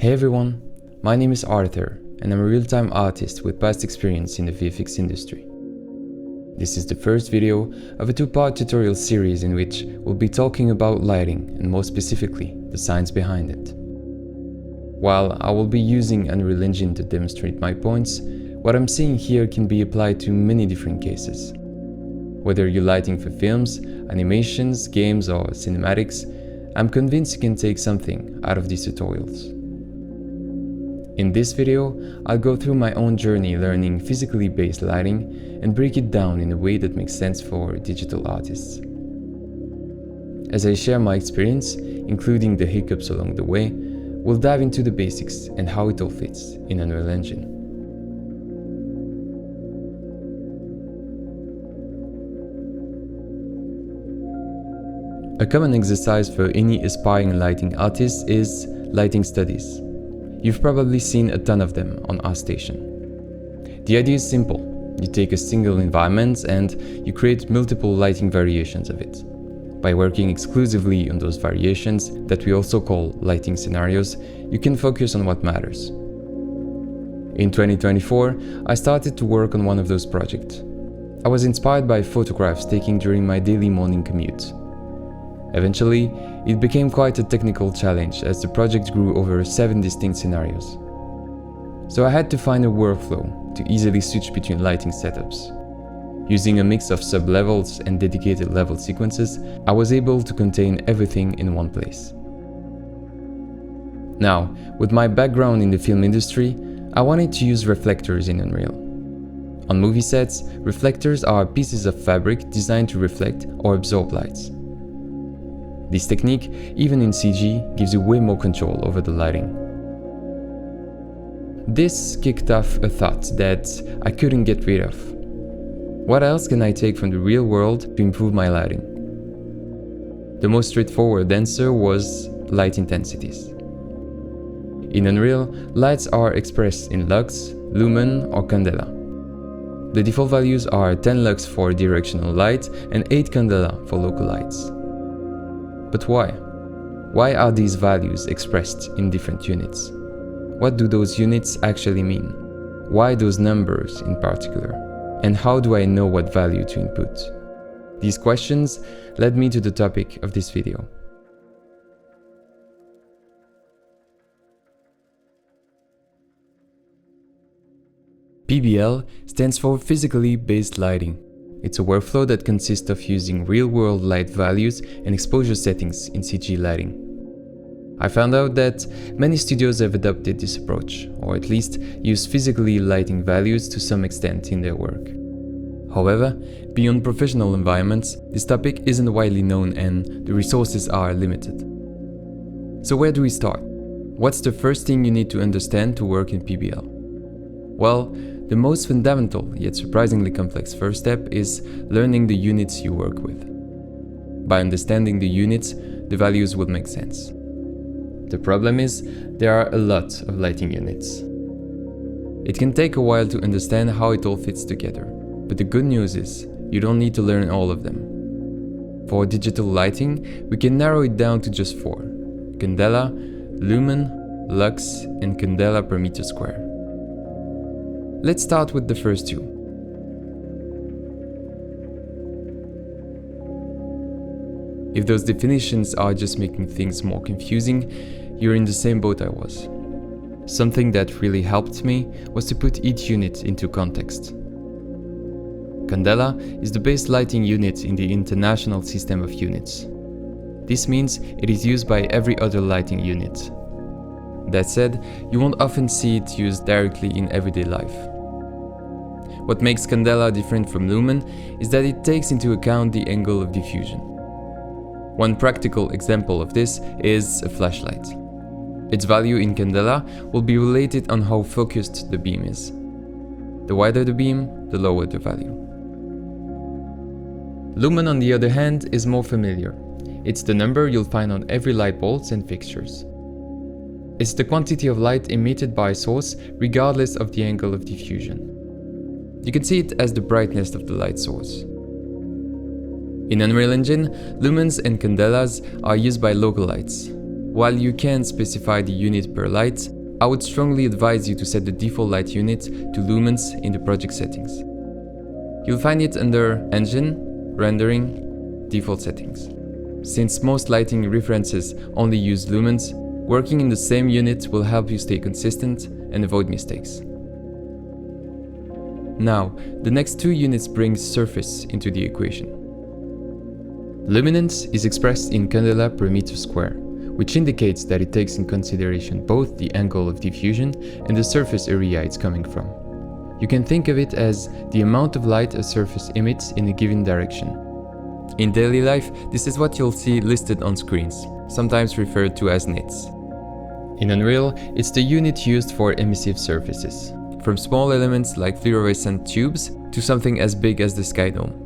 Hey everyone, my name is Arthur and I'm a real-time artist with past experience in the VFX industry. This is the first video of a two-part tutorial series in which we'll be talking about lighting and more specifically the science behind it. While I will be using Unreal Engine to demonstrate my points, what I'm saying here can be applied to many different cases. Whether you're lighting for films, animations, games or cinematics, I'm convinced you can take something out of these tutorials. In this video, I'll go through my own journey learning physically based lighting and break it down in a way that makes sense for digital artists. As I share my experience, including the hiccups along the way, we'll dive into the basics and how it all fits in Unreal Engine. A common exercise for any aspiring lighting artist is lighting studies. You've probably seen a ton of them on ArtStation. The idea is simple. You take a single environment and you create multiple lighting variations of it. By working exclusively on those variations, that we also call lighting scenarios, you can focus on what matters. In 2024, I started to work on one of those projects. I was inspired by photographs taken during my daily morning commute. Eventually, it became quite a technical challenge as the project grew over 7 distinct scenarios. So I had to find a workflow to easily switch between lighting setups. Using a mix of sub-levels and dedicated level sequences, I was able to contain everything in one place. Now, with my background in the film industry, I wanted to use reflectors in Unreal. On movie sets, reflectors are pieces of fabric designed to reflect or absorb lights. This technique, even in CG, gives you way more control over the lighting. This kicked off a thought that I couldn't get rid of. What else can I take from the real world to improve my lighting? The most straightforward answer was light intensities. In Unreal, lights are expressed in lux, lumen or candela. The default values are 10 lux for directional light and 8 candela for local lights. But why? Why are these values expressed in different units? What do those units actually mean? Why those numbers in particular? And how do I know what value to input? These questions led me to the topic of this video. PBL stands for Physically Based Lighting. It's a workflow that consists of using real-world light values and exposure settings in CG lighting. I found out that many studios have adopted this approach, or at least use physically lighting values to some extent in their work. However, beyond professional environments, this topic isn't widely known and the resources are limited. So where do we start? What's the first thing you need to understand to work in PBL? Well, the most fundamental yet surprisingly complex first step is learning the units you work with. By understanding the units, the values will make sense. The problem is, there are a lot of lighting units. It can take a while to understand how it all fits together, but the good news is, you don't need to learn all of them. For digital lighting, we can narrow it down to just 4: candela, lumen, lux, and candela per meter square. Let's start with the first two. If those definitions are just making things more confusing, you're in the same boat I was. Something that really helped me was to put each unit into context. Candela is the base lighting unit in the international system of units. This means it is used by every other lighting unit. That said, you won't often see it used directly in everyday life. What makes candela different from lumen is that it takes into account the angle of diffusion. One practical example of this is a flashlight. Its value in candela will be related on how focused the beam is. The wider the beam, the lower the value. Lumen, on the other hand, is more familiar. It's the number you'll find on every light bulbs and fixtures. It's the quantity of light emitted by a source regardless of the angle of diffusion. You can see it as the brightness of the light source. In Unreal Engine, lumens and candelas are used by local lights. While you can specify the unit per light, I would strongly advise you to set the default light unit to lumens in the project settings. You'll find it under Engine, Rendering, Default Settings. Since most lighting references only use lumens, working in the same unit will help you stay consistent and avoid mistakes. Now, the next two units bring surface into the equation. Luminance is expressed in candela per meter square, which indicates that it takes in consideration both the angle of diffusion and the surface area it's coming from. You can think of it as the amount of light a surface emits in a given direction. In daily life, this is what you'll see listed on screens, sometimes referred to as nits. In Unreal, it's the unit used for emissive surfaces, from small elements like fluorescent tubes to something as big as the sky dome.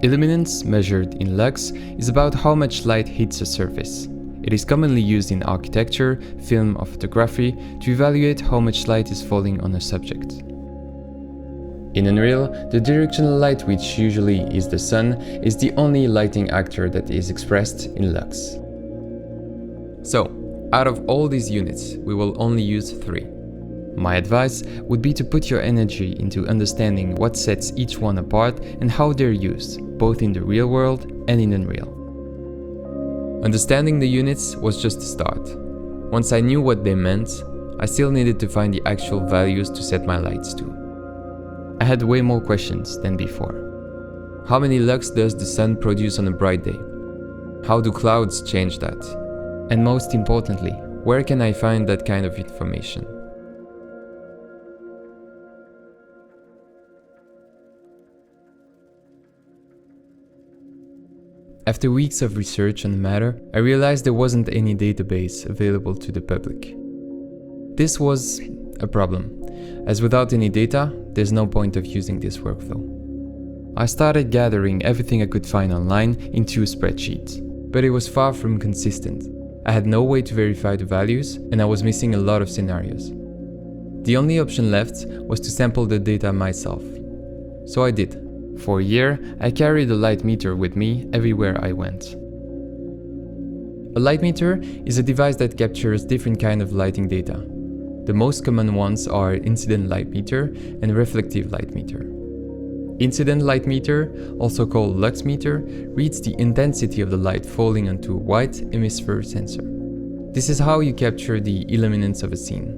Illuminance, measured in lux, is about how much light hits a surface. It is commonly used in architecture, film or photography to evaluate how much light is falling on a subject. In Unreal, the directional light, which usually is the sun, is the only lighting actor that is expressed in lux. So, out of all these units, we will only use 3. My advice would be to put your energy into understanding what sets each one apart and how they're used, both in the real world and in Unreal. Understanding the units was just the start. Once I knew what they meant, I still needed to find the actual values to set my lights to. I had way more questions than before. How many lux does the sun produce on a bright day? How do clouds change that? And most importantly, where can I find that kind of information? After weeks of research on the matter, I realized there wasn't any database available to the public. This was a problem, as without any data, there's no point of using this workflow. I started gathering everything I could find online into a spreadsheet, but it was far from consistent. I had no way to verify the values, and I was missing a lot of scenarios. The only option left was to sample the data myself. So I did. For a year, I carried a light meter with me everywhere I went. A light meter is a device that captures different kinds of lighting data. The most common ones are incident light meter and reflective light meter. Incident light meter, also called lux meter, reads the intensity of the light falling onto a white hemisphere sensor. This is how you capture the illuminance of a scene.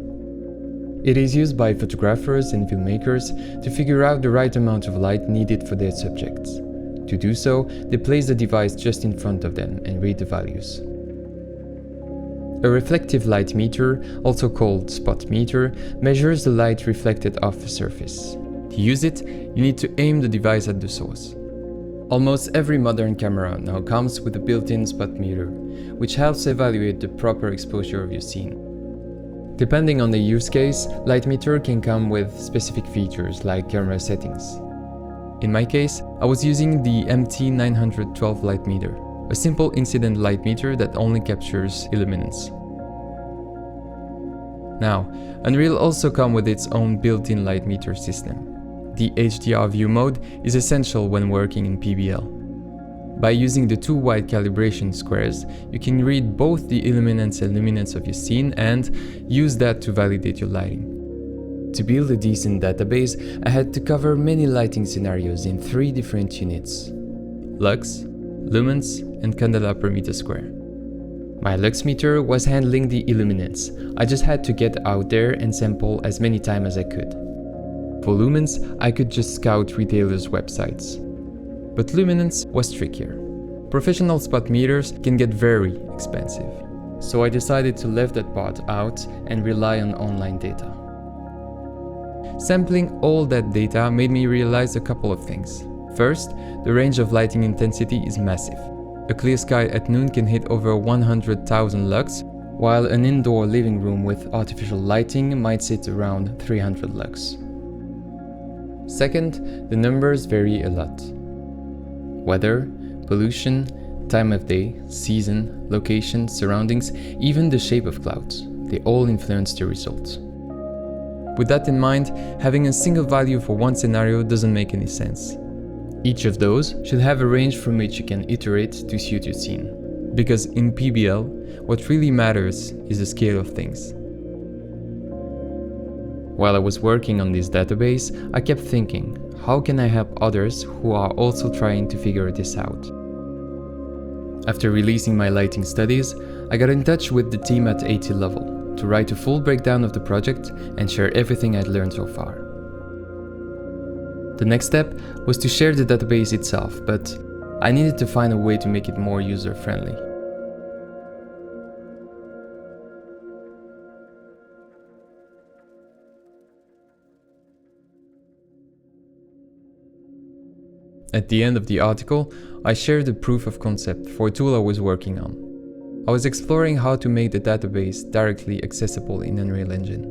It is used by photographers and filmmakers to figure out the right amount of light needed for their subjects. To do so, they place the device just in front of them and read the values. A reflective light meter, also called spot meter, measures the light reflected off a surface. To use it, you need to aim the device at the source. Almost every modern camera now comes with a built-in spot meter, which helps evaluate the proper exposure of your scene. Depending on the use case, light meter can come with specific features like camera settings. In my case, I was using the MT912 light meter, a simple incident light meter that only captures illuminance. Now, Unreal also comes with its own built-in light meter system. The HDR view mode is essential when working in PBL. By using the two white calibration squares, you can read both the illuminance and luminance of your scene and use that to validate your lighting. To build a decent database, I had to cover many lighting scenarios in 3 different units: lux, lumens, and candela per meter square. My lux meter was handling the illuminance. I just had to get out there and sample as many times as I could. For lumens, I could just scout retailers' websites. But luminance was trickier. Professional spot meters can get very expensive, so I decided to leave that part out and rely on online data. Sampling all that data made me realize a couple of things. First, the range of lighting intensity is massive. A clear sky at noon can hit over 100,000 lux, while an indoor living room with artificial lighting might sit around 300 lux. Second, the numbers vary a lot. Weather, pollution, time of day, season, location, surroundings, even the shape of clouds, they all influence the results. With that in mind, having a single value for one scenario doesn't make any sense. Each of those should have a range from which you can iterate to suit your scene. Because in PBL, what really matters is the scale of things. While I was working on this database, I kept thinking, how can I help others who are also trying to figure this out? After releasing my lighting studies, I got in touch with the team at AT level to write a full breakdown of the project and share everything I'd learned so far. The next step was to share the database itself, but I needed to find a way to make it more user-friendly. At the end of the article, I shared a proof of concept for a tool I was working on. I was exploring how to make the database directly accessible in Unreal Engine.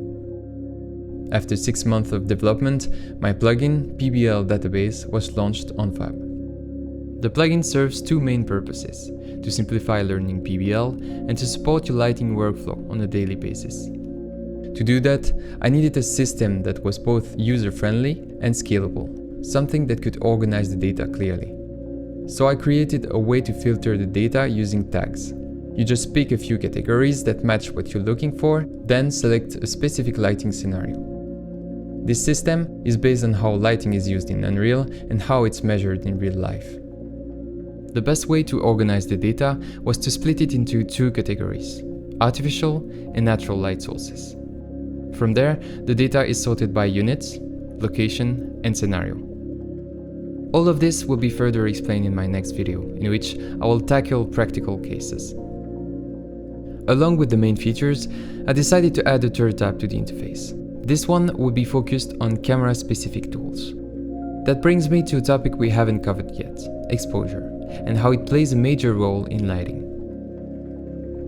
After 6 months of development, my plugin, PBL database, was launched on Fab. The plugin serves two main purposes: to simplify learning PBL and to support your lighting workflow on a daily basis. To do that, I needed a system that was both user-friendly and scalable, something that could organize the data clearly. So I created a way to filter the data using tags. You just pick a few categories that match what you're looking for, then select a specific lighting scenario. This system is based on how lighting is used in Unreal and how it's measured in real life. The best way to organize the data was to split it into two categories: artificial and natural light sources. From there, the data is sorted by units, location, and scenario. All of this will be further explained in my next video, in which I will tackle practical cases. Along with the main features, I decided to add a third tab to the interface. This one will be focused on camera-specific tools. That brings me to a topic we haven't covered yet: exposure, and how it plays a major role in lighting.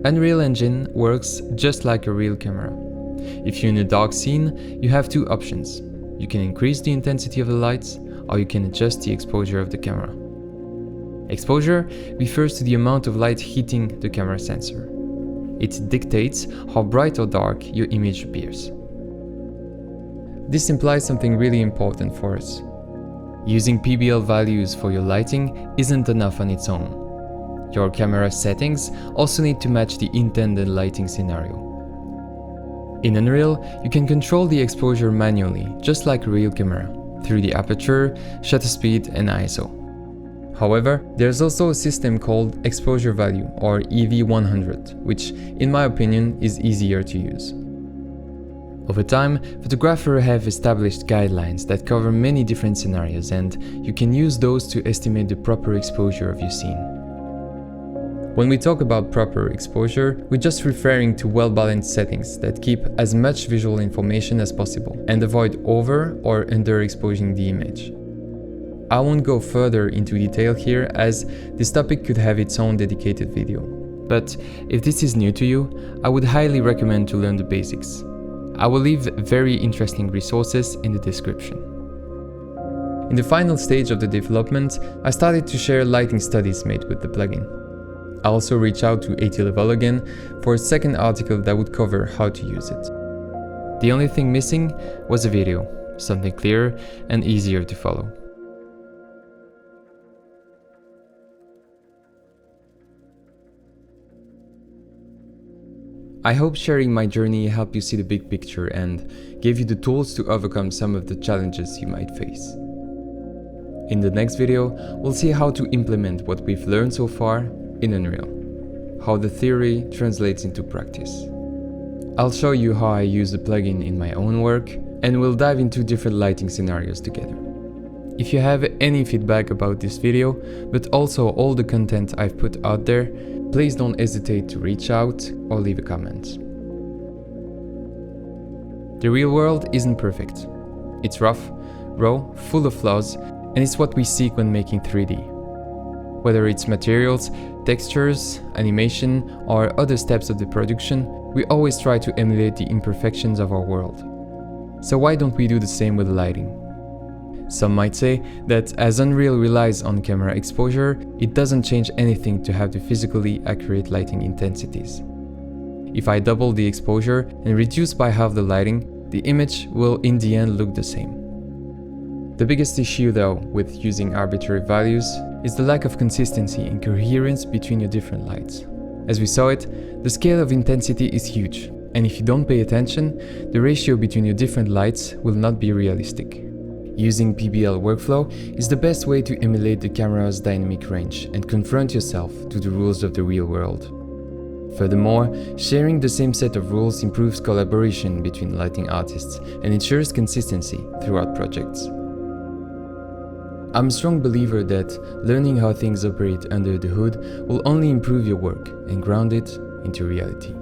Unreal Engine works just like a real camera. If you're in a dark scene, you have two options. You can increase the intensity of the lights, or you can adjust the exposure of the camera. Exposure refers to the amount of light hitting the camera sensor. It dictates how bright or dark your image appears. This implies something really important for us. Using PBL values for your lighting isn't enough on its own. Your camera settings also need to match the intended lighting scenario. In Unreal, you can control the exposure manually, just like a real camera, through the aperture, shutter speed, and ISO. However, there's also a system called exposure value, or EV100, which, in my opinion, is easier to use. Over time, photographers have established guidelines that cover many different scenarios, and you can use those to estimate the proper exposure of your scene. When we talk about proper exposure, we're just referring to well-balanced settings that keep as much visual information as possible and avoid over or underexposing the image. I won't go further into detail here, as this topic could have its own dedicated video. But if this is new to you, I would highly recommend to learn the basics. I will leave very interesting resources in the description. In the final stage of the development, I started to share lighting studies made with the plugin. I also reached out to AT level again for a second article that would cover how to use it. The only thing missing was a video, something clearer and easier to follow. I hope sharing my journey helped you see the big picture and gave you the tools to overcome some of the challenges you might face. In the next video, we'll see how to implement what we've learned so far in Unreal, how the theory translates into practice. I'll show you how I use the plugin in my own work, and we'll dive into different lighting scenarios together. If you have any feedback about this video, but also all the content I've put out there, please don't hesitate to reach out or leave a comment. The real world isn't perfect. It's rough, raw, full of flaws, and it's what we seek when making 3D. Whether it's materials, textures, animation, or other steps of the production, we always try to emulate the imperfections of our world. So why don't we do the same with lighting? Some might say that as Unreal relies on camera exposure, it doesn't change anything to have the physically accurate lighting intensities. If I double the exposure and reduce by half the lighting, the image will in the end look the same. The biggest issue though with using arbitrary values is the lack of consistency and coherence between your different lights. As we saw it, the scale of intensity is huge, and if you don't pay attention, the ratio between your different lights will not be realistic. Using PBL workflow is the best way to emulate the camera's dynamic range and confront yourself to the rules of the real world. Furthermore, sharing the same set of rules improves collaboration between lighting artists and ensures consistency throughout projects. I'm a strong believer that learning how things operate under the hood will only improve your work and ground it into reality.